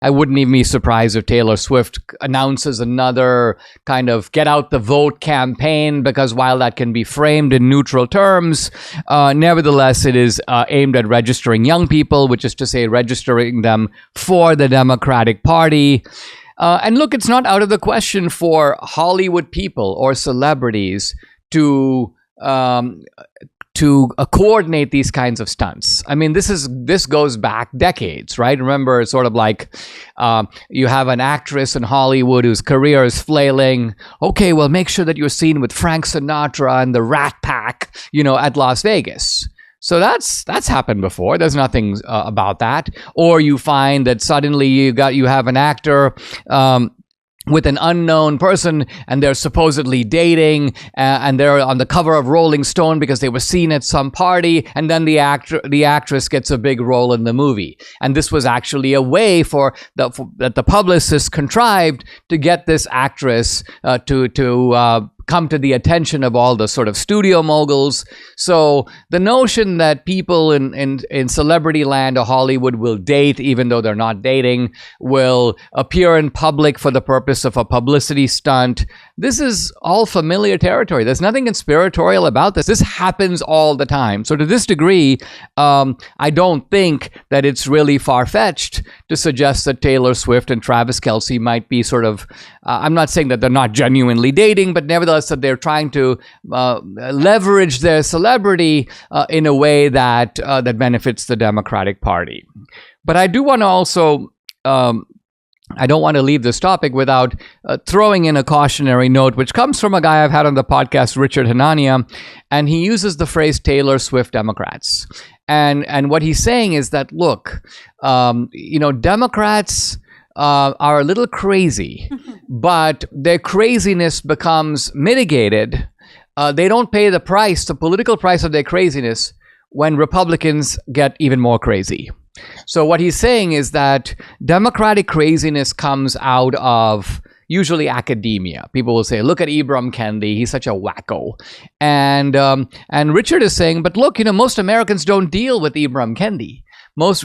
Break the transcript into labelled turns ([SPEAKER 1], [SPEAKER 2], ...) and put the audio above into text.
[SPEAKER 1] I wouldn't even be surprised if Taylor Swift announces another kind of get out the vote campaign, because while that can be framed in neutral terms, nevertheless, it is aimed at registering young people, which is to say registering them for the Democratic Party. And look, it's not out of the question for Hollywood people or celebrities to coordinate these kinds of stunts. I mean, this goes back decades, right? Remember, it's sort of like you have an actress in Hollywood whose career is flailing. Okay, well, make sure that you're seen with Frank Sinatra and the Rat Pack, at Las Vegas. So that's happened before. There's nothing about that. Or you find that suddenly you have an actor with an unknown person, and they're supposedly dating, and they're on the cover of Rolling Stone because they were seen at some party, and then the actress gets a big role in the movie. And this was actually a way that the publicist contrived to get this actress to come to the attention of all the sort of studio moguls. So the notion that people in celebrity land or Hollywood will date even though they're not dating, will appear in public for the purpose of a publicity stunt, this is all familiar territory. There's nothing conspiratorial about this. This happens all the time. So to this degree, I don't think that it's really far-fetched to suggest that Taylor Swift and Travis Kelce might be sort of, I'm not saying that they're not genuinely dating, but nevertheless that they're trying to leverage their celebrity in a way that benefits the Democratic Party. But I do want to also, I don't want to leave this topic without throwing in a cautionary note, which comes from a guy I've had on the podcast, Richard Hanania, and he uses the phrase Taylor Swift Democrats. And what he's saying is that, look, Democrats are a little crazy, but their craziness becomes mitigated. They don't pay the political price of their craziness when Republicans get even more crazy. So what he's saying is that Democratic craziness comes out of usually academia. People will say, look at Ibram Kendi, he's such a wacko. And Richard is saying, but look, most Americans don't deal with Ibram Kendi. Most